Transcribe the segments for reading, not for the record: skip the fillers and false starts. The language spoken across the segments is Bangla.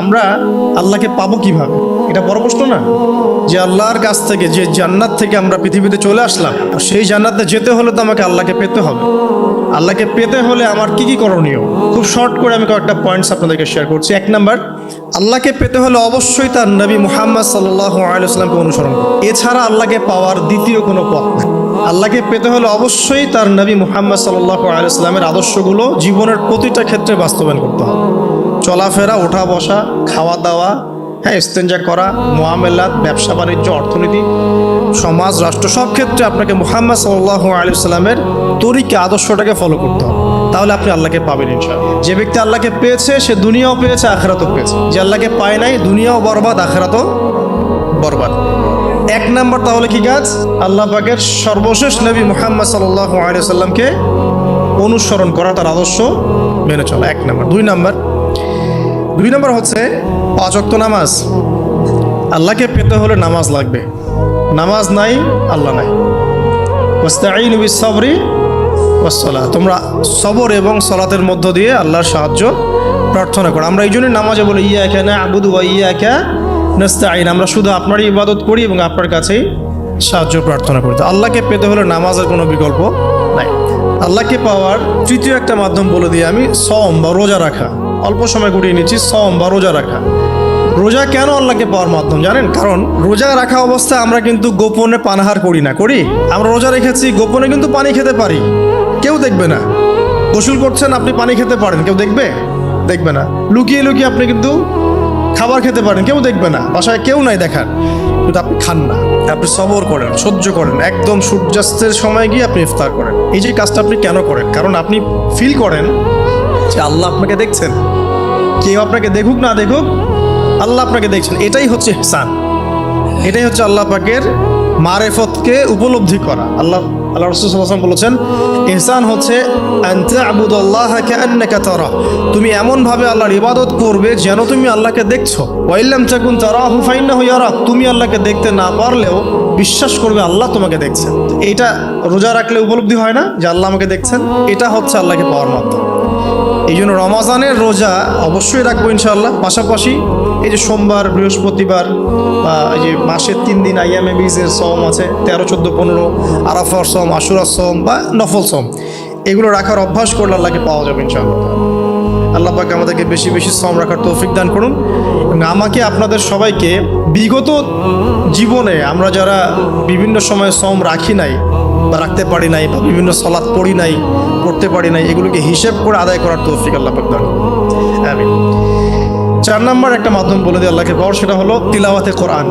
আমরা আল্লাহকে পাবো কিভাবে, এটা বড় প্রশ্ন না? যে আল্লাহর কাছ থেকে, যে জান্নাত থেকে আমরা পৃথিবীতে চলে আসলাম, সেই জান্নাতে যেতে হলে তো আমাকে আল্লাহকে পেতে হবে। আল্লাহকে পেতে হলে আমার কি কি করণীয়, খুব শর্ট করে আমি কয়েকটা পয়েন্টস আপনাদেরকে শেয়ার করছি। 1 নাম্বার, আল্লাহকে পেতে হলে অবশ্যই তার নবী মুহাম্মদ সাল্লাল্লাহু আলাইহি ওয়াসাল্লামকে অনুসরণ করুন। এছাড়া আল্লাহকে পাওয়ার দ্বিতীয় কোনো পথ নেই। আল্লাহকে পেতে হলে অবশ্যই তার নবী মুহাম্মদ সাল্লাল্লাহু আলাইহি ওয়াসাল্লামের আদর্শগুলো জীবনের প্রতিটা ক্ষেত্রে বাস্তবায়ন করতে হবে। চলাফেরা, ওঠা বসা, খাওয়া দাওয়া, হ্যাঁ, ইস্তেঞ্জা করা, মুআমালাত, ব্যবসা বাণিজ্য, অর্থনীতি, সমাজ, রাষ্ট্র, সব ক্ষেত্রে আপনাকে মুহাম্মদ সাল্লাল্লাহু আলাইহি ওয়াসাল্লামের তরিকা, আদর্শটাকে ফলো করতে হবে। তাহলে আপনি আল্লাহকে পাবেন ইনশাআল্লাহ। যে ব্যক্তি আল্লাহকে পেয়েছে সে দুনিয়াও পেয়েছে, আখিরাতও পেয়েছে। যে আল্লাহকে পায় নাই, দুনিয়াও বরবাদ, আখিরাতও বরবাদ। 1 নাম্বার তাহলে কি কাজ? আল্লাহ পাকের সর্বশেষ নবী মুহাম্মদ সাল্লাল্লাহু আলাইহি ওয়াসাল্লামকে অনুসরণ করা, তার আদর্শ মেনে চলা, 1 নাম্বার। 2 নাম্বার হচ্ছে 5 ওয়াক্ত নামাজ। আল্লাহকে পেতে হলে নামাজ লাগবে। নামাজ নাই, আল্লাহ নাই। ওয়াস্তাঈনু বিস-সাবরি ওয়াস-সালাহ, তোমরা সবর এবং সালাতের মধ্য দিয়ে আল্লাহর সাহায্য প্রার্থনা করো। আমরা এই জন্যই নামাজে বলি ইয়াকা না'বুদু ওয়া ইয়াকা নাস্তাঈন, আমরা শুধু আপনারই ইবাদত করি এবং আপনার কাছেই সাহায্য প্রার্থনা করি। তো আল্লাহকে পেতে হলে নামাজের কোনো বিকল্প নাই। আল্লাহকে পাওয়ার তৃতীয় একটা মাধ্যম বলে দিই আমি, সওম বা রোজা রাখা। অল্প সময় গুটিয়ে নিচ্ছি, সওম বা রোজা রাখা। রোজা কেন আল্লাহকে পাওয়ার মাধ্যম জানেন? কারণ রোজা রাখা অবস্থায় আমরা কিন্তু গোপনে পানাহার করি না, করি? আমরা রোজা রেখেছি, গোপনে কিন্তু পানি খেতে পারি, কেউ দেখবে না। গোসল করছেন, আপনি পানি খেতে পারেন, কেউ দেখবে না। লুকিয়ে লুকিয়ে আপনি কিন্তু খাবার খেতে পারেন, কেউ দেখবে না, বাসায় কেউ নাই দেখার, কিন্তু আপনি খান না। আপনি সবর করেন, সহ্য করেন, একদম সূর্যাস্তের সময় গিয়ে আপনি ইফতার করেন। এই যে কাজটা আপনি কেন করেন? কারণ আপনি ফিল করেন যে আল্লাহ আপনাকে দেখছেন। কেউ আপনাকে দেখুক না দেখুক, আল্লাহ আপনাকে দেখছেন। এটাই হচ্ছে ইহসান, এটাই হচ্ছে আল্লাহ পাকের মারেফতকে উপলব্ধি করা। আল্লাহ রাসূল সাল্লাল্লাহু আলাইহি ওয়াসাল্লাম বলেছেন, ইহসান হচ্ছে আন তা'বুদাল্লাহা কাআন্নাকা তারা, তুমি এমন ভাবে আল্লাহর ইবাদত করবে যেন তুমি আল্লাহকে দেখছো। ওয়া ইল্লাম তাকুন তারাহু ফাইন্নাহু ইয়ারাক, তুমি আল্লাহকে দেখতে না পারলেও বিশ্বাস করবে আল্লাহ তোমাকে দেখছেন। এইটা রোজা রাখলে উপলব্ধি হয় না যে আল্লাহ আমাকে দেখছেন? এটা হচ্ছে আল্লাহকে পাওয়ার মাধ্যম। এই জন্য রমাজানের রোজা অবশ্যই রাখবো ইনশাআল্লাহ। পাশাপাশি এই যে সোমবার, বৃহস্পতিবার বা এই যে মাসের 3 দিন আইয়ামে বীজের সওম আছে, 13, 14, 15, আরাফার সওম, আশুরার সওম বা নফল সওম, এগুলো রাখার অভ্যাস করলে আল্লাহকে পাওয়া যাবে ইনশাআল্লাহ। আল্লাহ পাক আমাদেরকে বেশি বেশি সওম রাখার তৌফিক দান করুন। এবং আমাকে, আপনাদের সবাইকে বিগত জীবনে আমরা যারা বিভিন্ন সময় সওম রাখি নাই বা রাখতে পারি নাই, বা বিভিন্ন সালাত পড়ি নাই, পড়তে পারি নাই, এগুলোকে হিসেব করে আদায় করার তৌফিক আল্লাহ পাক দান করুন। আমিন। 4 নাম্বার একটা মাধ্যম বলে দিই আল্লাহকে পাওয়ার, সেটা হলো তিলাওয়াতে কোরআন।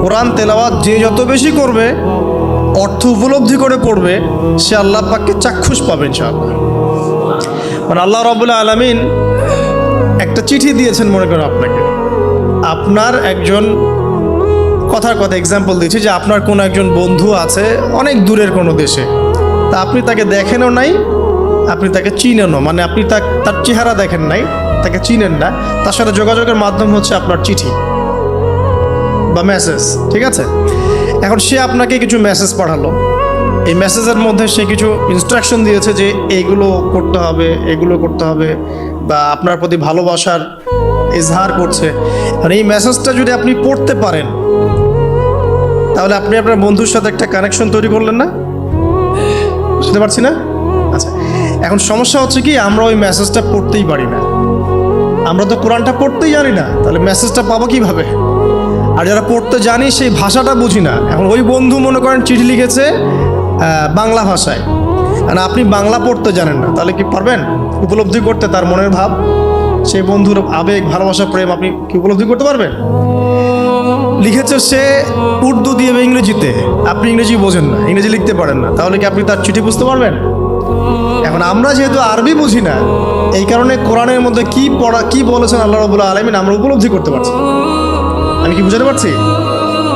কোরআন তেলাওয়াত যে যত বেশি করবে, অর্থ উপলব্ধি করে পড়বে, সে আল্লাহ পাককে চাক্ষুষ পাবে ইনশাআল্লাহ। মানে আল্লাহ রাব্বুল আলামিন একটা চিঠি দিয়েছেন, মনে করেন আপনাকে, আপনার একজন, কথার কথা এক্সাম্পল দিচ্ছি, যে আপনার কোনো একজন বন্ধু আছে অনেক দূরের কোনো দেশে, তা আপনি তাকে দেখেনও নাই, আপনি তাকে চিনেনও, মানে আপনি তার চেহারা দেখেন নাই, তাকে চিনেন না, তার সাথে যোগাযোগের মাধ্যম হচ্ছে আপনার চিঠি বা মেসেজ, ঠিক আছে? এখন সে আপনাকে কিছু মেসেজ পাঠালো, এই মেসেজের মধ্যে সে কিছু ইনস্ট্রাকশন দিয়েছে যে এইগুলো করতে হবে, এগুলো করতে হবে, বা আপনার প্রতি ভালোবাসার ইজহার করছে। আর এই মেসেজটা যদি আপনি পড়তে পারেন, তাহলে আপনি আপনার বন্ধুর সাথে একটা কানেকশন তৈরি করলেন না? বুঝতে পারছি না? আচ্ছা, এখন সমস্যা হচ্ছে কি, আমরা ওই মেসেজটা পড়তেই পারি না। আমরা তো কোরআনটা পড়তেই জানি না, তাহলে মেসেজটা পাবো কিভাবে? আর যারা পড়তে জানি সেই ভাষাটা বুঝি না। এখন ওই বন্ধু মনে করেন চিঠি লিখেছে বাংলা ভাষায়, আর আপনি বাংলা পড়তে জানেন না, তাহলে কি পারবেন উপলব্ধি করতে তার মনের ভাব, সেই বন্ধুর আবেগ, ভালোবাসা, প্রেম আপনি কি উপলব্ধি করতে পারবেন? লিখেছে সে উর্দু দিয়ে বা ইংরেজিতে, আপনি ইংরেজি বোঝেন না, ইংরেজি লিখতে পারেন না, তাহলে কি আপনি তার চিঠি বুঝতে পারবেন? এখন আমরা যেহেতু আরবি বুঝি না, এই কারণে কোরআনের মধ্যে কি বলেছেন আল্লাহ রাব্বুল আলামিন আমরা উপলব্ধি করতে পারছি। আমি কি বুঝাতে পারছি?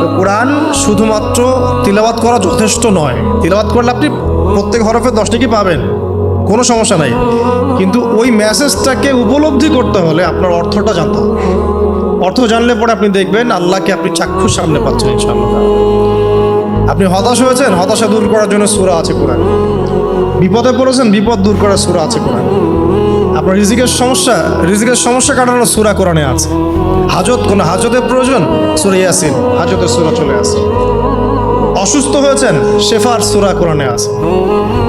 তো কোরআন শুধুমাত্র তিলাওয়াত করা যথেষ্ট নয়। তিলাওয়াত করলে আপনি প্রত্যেক হরফে 10 টাকা পাবেন, কোনো সমস্যা নাই, কিন্তু ওই মেসেজটাকে উপলব্ধি করতে হলে আপনার অর্থটা জানতে হবে। অর্থ জানলে পরে আপনি দেখবেন আল্লাহকে আপনি চাক্ষুষ সামনে পাচ্ছেন ইনশাআল্লাহ। আপনি হতাশ হয়েছেন, হতাশা দূর করার জন্য সূরা আছে কোরআন। বিপদে পড়েছেন, বিপদ দূর করার সূরা আছে কোরআন। আপনার রিজিকের সমস্যা কাটানোর সূরা কোরআনে আছে। কোনো হাজতের প্রয়োজন, সূরা ইয়াসিন, হাজতের সূরা চলে আসে। অসুস্থ হয়েছেন, শেফার সূরা কোরআনে আছে।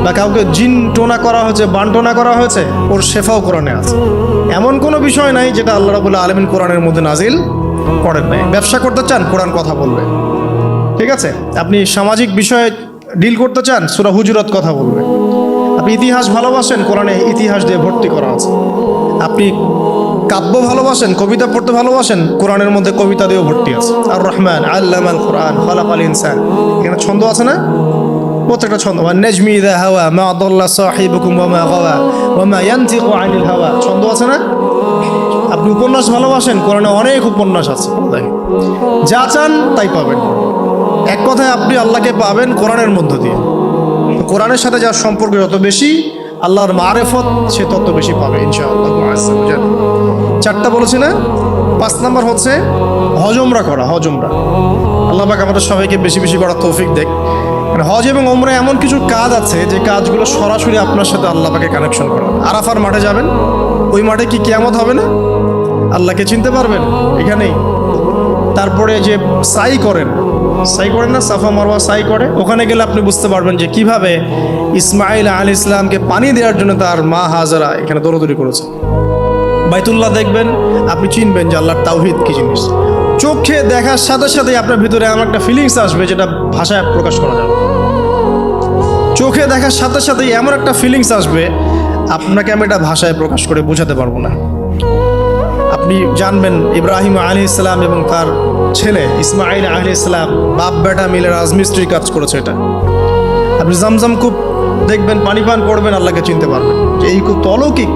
বা কাউকে জিন টোনা করা হয়েছে, বানটোনা করা হয়েছে, ওর শেফাও কোরআনে আছে। এমন কোনো বিষয় নাই যেটা আল্লাহ রাব্বুল আলামিন কোরআনের মধ্যে নাজিল করেন নাই। ব্যবসা করতে চান, কোরআন কথা বলবে। ঠিক আছে, আপনি সামাজিক বিষয়ে ডিল করতে চান, সূরা হুজুরাত কথা বলবে। আপনি ইতিহাস ভালোবাসেন, কোরআনে ইতিহাস দিয়ে ভর্তি করা আছে। আপনি কাব্য ভালোবাসেন, কবিতা পড়তে ভালোবাসেন, কোরআনের মধ্যে কবিতা দিয়েও ভর্তি আছে। আর রহমান আল্লামাল কোরআন খালাকাল ইনসান, এখানে ছন্দ আছে না? প্রত্যেকটা ছন্দ। ওয়ান নাজমি ইযা হাওয়া মা আদাল্লা সাহিবুকুম ওয়া মা গাওয়া ওয়া মা ইয়ানতিকু আনিল হাওয়া, ছন্দ আছে না? আপনি উপন্যাস ভালোবাসেন, কোরআনে অনেক উপন্যাস আছে। যা চান তাই পাবেন। এক কথায় আপনি আল্লাহকে পাবেন কোরআনের মধ্য দিয়ে। কোরআনের সাথে যার সম্পর্ক যত বেশি, আল্লাহর মারেফত সে তত বেশি পাবে ইনশাআল্লাহ। 4টা বলেছি না? 5 নাম্বার হচ্ছে হজ উমরা করা। হজ উমরা আল্লাহ পাক আমাদের সবাইকে বেশি বেশি করার তৌফিক দেখ। হজ এবং উমরা এমন কিছু কাজ আছে যে কাজগুলো সরাসরি আপনার সাথে আল্লাহ পাকে কানেকশন করা। আরাফার মাঠে যাবেন, ওই মাঠে কি কিয়ামত হবে না? আল্লাহকে চিনতে পারবেন এখানেই। তারপরে যে সাই করেন না, সাফা মারওয়া সাই করে, ওখানে গেলে আপনি বুঝতে পারবেন যে কিভাবে ইসমাইল আলাইহিস সালামকে পানি দেওয়ার জন্য তার মা হাজারা এখানে দৌড়দৌড়ি করেছে। বাইতুল্লাহ দেখবেন, আপনি চিনবেন যে আল্লাহর তাওহীদ কি জিনিস। চোখে দেখার সাথে সাথে আপনার ভিতরে এমন একটা ফিলিংস আসবে যেটা ভাষায় প্রকাশ করা যাবে। চোখে দেখার সাথে সাথে এমন একটা ফিলিংস আসবে, আপনাকে আমি এটা ভাষায় প্রকাশ করে বোঝাতে পারবো না। আপনি জানবেন ইব্রাহিম আলাইহিস সালাম এবং তার ছেলে ইসমাইল আলাইহিস সালাম বাপ বেটা মিলে রাজমিস্ত্রি কাজ করেছে। এটা আপনি জামজাম কূপ দেখবেন, পানি পান করবেন, আল্লাহকে চিনতে পারবেন যে এই কূপ তো অলৌকিক।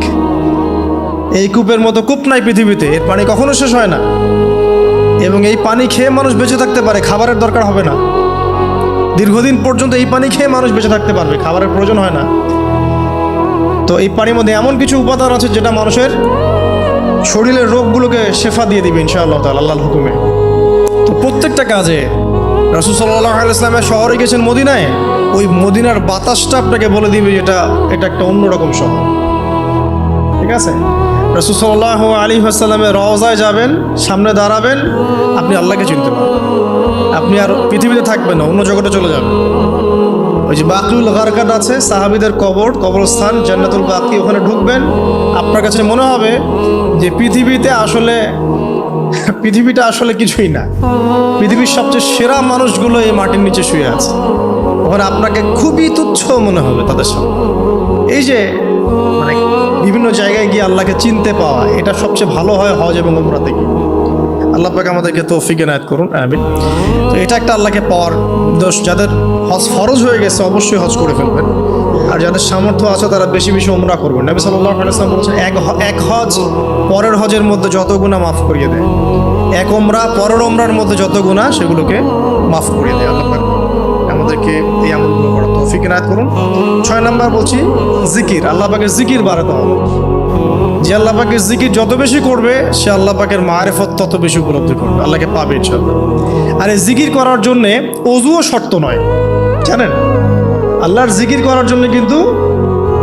এই কূপের মতো কূপ নাই পৃথিবীতে, এর পানি কখনো শেষ হয় না। এবং এই পানি খেয়ে মানুষ বেঁচে থাকতে পারে, খাবারের দরকার হবে না। দীর্ঘদিন পর্যন্ত এই পানি খেয়ে মানুষ বেঁচে থাকতে পারবে, খাবারের প্রয়োজন হয় না। তো এই পানির মধ্যে এমন কিছু উপাদান আছে যেটা মানুষের শরীরের রোগগুলোকে শেফা দিয়ে দিবে ইনশাআল্লাহ তাআলা আল্লাহর হুকুমে। তো প্রত্যেকটা কাজে রাসূল সাল্লাল্লাহু আলাইহি ওয়াসাল্লাম শহরে গেছেন মদিনায়, ওই মদিনার বাতাসটা আপনাকে বলে দিবে এটা একটা অন্যরকম শহর। ঠিক আছে, রাসূল সাল্লাল্লাহু আলাইহি ওয়াসাল্লামের রওজায় যাবেন, সামনে দাঁড়াবেন, আপনি আল্লাহকে চিনতে পারবেন। আপনি আর পৃথিবীতে থাকবেন না, অন্য জগতে চলে যাবেন। ওই যে বাকিউল গারকাত আছে, সাহাবীদের কবরস্থান জান্নাতুল বাকি, ওখানে ঢুকবেন, আপনার কাছে মনে হবে যে পৃথিবীটা আসলে কিছুই না। পৃথিবীর সবচেয়ে সেরা মানুষগুলো এই মাটির নিচে শুয়ে আছে। ওখানে আপনাকে খুবই তুচ্ছ মনে হবে তাদের সামনে। এই যে মানে বিভিন্ন জায়গায় গিয়ে আল্লাহকে চিনতে পাওয়া, এটা সবচেয়ে ভালো হয় হজ এবং উমরা থেকে। আল্লাহ পাক আমাদেরকে তৌফিক এনায়েত করুন, আমিন। তো এটা একটা আল্লাহকে পাওয়ার দোষ। যাদের হজ ফরজ হয়ে গেছে অবশ্যই হজ করে ফেলবেন, আর যাদের সামর্থ্য আছে তারা বেশি বেশি উমরা করবেন। নবী সাল্লাল্লাহু আলাইহি ওয়াসাল্লাম বলেছেন, এক হজ পরের হজের মধ্যে যত গুনাহ মাফ করিয়ে দেয়। এক উমরা পরের উমরার মধ্যে যত গুনাহ সেগুলোকে মাফ করিয়ে দেয়। আল্লাহ পাক আমাদেরকে এই আমলগুলো করার তৌফিক এনায়েত করুন। 6 নাম্বার বলছি জিকির। আল্লাহ পাকের জিকির বাড়াতে হবে। যে আল্লাহ পাকের জিকির যত বেশি করবে, সে আল্লাহ পাকের মারিফত তত বেশি উপলব্ধি করবে, আল্লাহকে পাবে ইনশাআল্লাহ। আর এই জিকির করার জন্য ওযুও শর্ত নয়, জানেন? আল্লাহর জিকির করার জন্য কিন্তু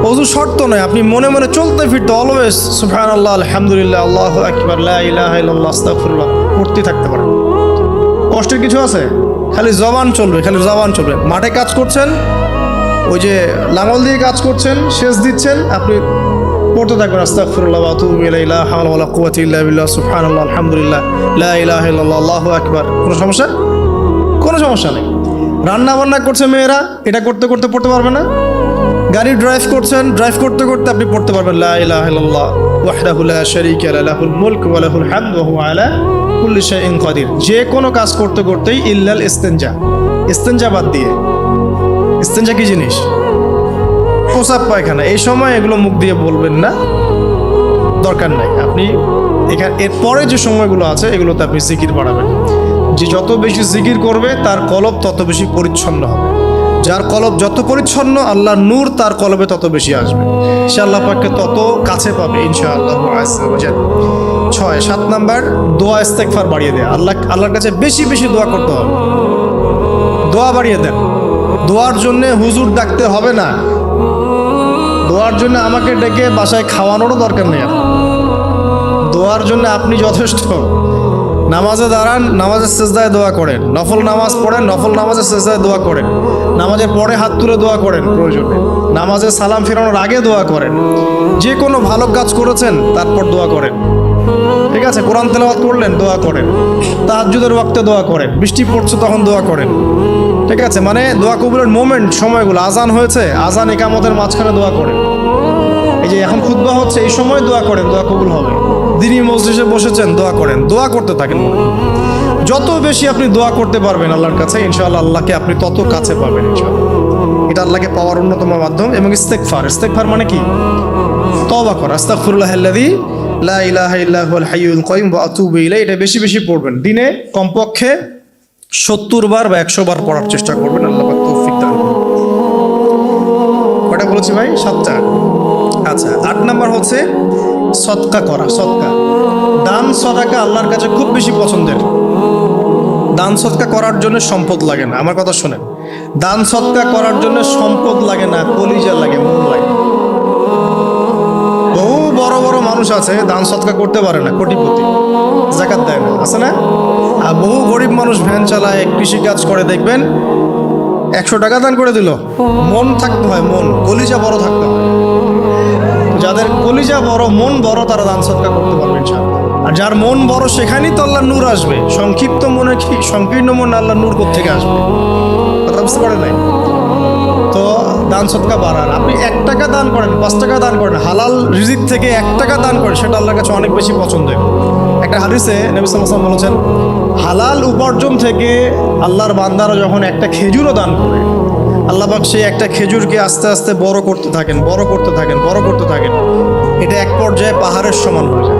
ওযু শর্ত নয়। আপনি মনে মনে চলতে ফিরতে অলওয়েজ সুবহানাল্লাহ, আলহামদুলিল্লাহ, আল্লাহু আকবার, লা ইলাহা ইল্লাল্লাহ, আস্তাগফিরুল্লাহ পড়তে থাকতে পারেন। কষ্টের কিছু আছে? খালি জবান চলবে, খালি জবান চলবে। মাঠে কাজ করছেন, ওই যে লাঙল দিয়ে কাজ করছেন, সেচ দিচ্ছেন, আপনি পড়তে থাকবেন আস্তাগফিরুল্লাহ ওয়া আতুবু ইলাইহি, লা হাওলা ওয়ালা কুওয়াতা ইল্লা বিল্লাহ, সুবহানাল্লাহ, আলহামদুলিল্লাহ, লা ইলাহা ইল্লাল্লাহ, আল্লাহু আকবার। কোনো সমস্যা? কোনো সমস্যা নেই। রান্না বান্না করছে মেয়েরা, এটা করতে করতে পড়তে পারবে না? গাড়ি ড্রাইভ করছেন, ড্রাইভ করতে করতে আপনি পড়তে পারবেন লা ইলাহা ইল্লাল্লাহ ওয়াহদাহু লা শারীকা লাহু, লাহুল মুলকু ওয়া লাহুল হামদু ওয়া হুয়া আলা কুল্লি শাইইন কাদির। যে কোনো কাজ করতে করতেই ইল্লাল ইস্তিনজা, ইস্তিনজা বাদ দিয়ে। ইস্তিনজা কি জিনিস? প্রসাব পায়খানা। এই সময় এগুলো মুখ দিয়ে বলবেন না, দরকার নাই। আপনি এখানে এরপরে যে সময়গুলো আছে এগুলোতে আপনি জিকির বাড়াবেন। যে যত বেশি জিকির করবে তার কলব তত বেশি পরিচ্ছন্ন হবে। যার কলব যত পরিচ্ছন্ন, আল্লাহর নূর তার কলবে তত বেশি আসবে, সে আল্লাহ পাককে তত কাছে পাবে ইনশাআল্লাহ। 7 নাম্বার দোয়া ইস্তেগফার বাড়িয়ে দেয়। আল্লাহর কাছে বেশি বেশি দোয়া করতে হবে। দোয়া বাড়িয়ে দেন। দোয়ার জন্য হুজুর ডাকতে হবে না, দোয়ার জন্য আমাকে ডেকে বাসায় খাওয়ানোরও দরকার নেই আর। দোয়ার জন্য আপনি যথেষ্ট। নামাজে দাঁড়ান, নামাজের সেজদায় দোয়া করেন, নফল নামাজ পড়েন, নফল নামাজের সেজদায় দোয়া করেন, নামাজের পরে হাত তুলে দোয়া করেন প্রয়োজনে, নামাজে সালাম ফেরানোর আগে দোয়া করেন, যে কোনো ভালো কাজ করেছেন তারপর দোয়া করেন। ঠিক আছে, কোরআন তেলাওয়াত করলেন দোয়া করেন, তাহাজ্জুদের ওয়াক্তে দোয়া করেন, বৃষ্টি পড়ছে তখন দোয়া করেন। ঠিক আছে, মানে দোয়া কবুলের মোমেন্ট, সময়গুলো, আজান হয়েছে, আজান ইকামতের মাঝখানে দোয়া করেন। এই যে এখন খুতবা হচ্ছে, এই সময় দোয়া করেন, দোয়া কবুল হবে। দিনী মজলিসে বসেছেন, দোয়া করেন, দোয়া করতে থাকেন। যত বেশি আপনি দোয়া করতে পারবেন আল্লাহর কাছে, ইনশাআল্লাহ আল্লাহকে আপনি তত কাছে পাবেন ইনশাআল্লাহ। এটা আল্লাহকে পাওয়ার অন্যতম মাধ্যম। এবং ইস্তেগফার, ইস্তেগফার মানে কি? তওবা করা। আস্তাগফিরুল্লাহাল্লাযী লা ইলাহা ইল্লা হুয়াল হাইয়ুল কাইয়ুম ওয়া আতুবু ইলাইহি। এটা বেশি বেশি পড়বেন, দিনে কমপক্ষে 70 বার বা 100 বার পড়ার চেষ্টা করবেন। আল্লাহ পাক তৌফিক দান করুন। কয়টা বলেছি ভাই? 7টা। আচ্ছা, 8 নাম্বার হচ্ছে সদকা করা। সদকা, দান সদাকা আল্লাহর কাছে খুব বেশি পছন্দের। দান সদকা করার জন্য সম্পদ লাগে না, আমার কথা শোনেন। দান সদকা করার জন্য সম্পদ লাগে না, কলিজা লাগে, মন লাগে। বহু বড় বড় মানুষ আছে দান সদকা করতে পারে না, কোটিপতি, যাকাত দেয় না, আছে না? আর বহু গরিব মানুষ ভ্যান চালায়, কৃষিকাজ করে, দেখবেন 100 টাকা দান করে দিল। মন থাকতে হয়, মন, কলিজা বড় থাকতে হয়। যাদের কলিজা বড়, মন বড়, তারা দান সদকা করতে পারবে ইনশাআল্লাহ। আর যার মন বড়, সেখানেই তো আল্লাহর নূর আসবে। সংক্ষিপ্ত মনে কি, সংকীর্ণ মনে আল্লাহর নূর কোত্থেকে আসবে? কথা বুঝতে পারেন নাই? তো দান সদকা বাড়ান। আপনি 1 টাকা দান করেন, 5 টাকা দান করেন, হালাল রিজিক থেকে 1 টাকা দান করেন, সেটা আল্লাহর কাছে অনেক বেশি পছন্দের। একটা হাদিসে নবী সাল্লাল্লাহু আলাইহি ওয়াসাল্লাম বলেছেন, হালাল উপার্জন থেকে আল্লাহর বান্দারা যখন একটা খেজুরও দান করে, আল্লাহ পাক সেই একটা খেজুরকে আস্তে আস্তে বড় করতে থাকেন, বড় করতে থাকেন, বড় করতে থাকেন। এটা এক পর্যায়ে পাহাড়ের সমান হয়ে যায়।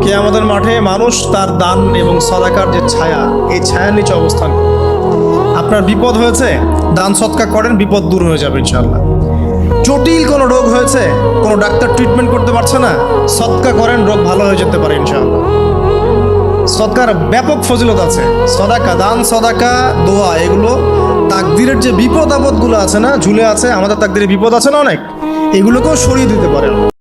কিয়ামতের মাঠে মানুষ তার দান এবং সাদাকার যে ছায়া, এই ছায়ার নিচে অবস্থান করে। আপনার বিপদ হয়েছে, দান সদকা করেন, বিপদ দূর হয়ে যাবে ইনশাআল্লাহ। জটিল কোনো রোগ হয়েছে, কোনো ডাক্তার ট্রিটমেন্ট করতে পারছে না, সদকা করেন, রোগ ভালো হয়ে যেতে পারে ইনশাআল্লাহ। সদকার ব্যাপক ফজিলত আছে। সদাকা, দান সদাকা, দোয়া, এগুলো তাকদিরের যে বিপদ আপদগুলো আছে না, ঝুলে আছে, আমাদের তাকদিরে বিপদ আছে না অনেক, এগুলোকেও সরিয়ে দিতে পারে।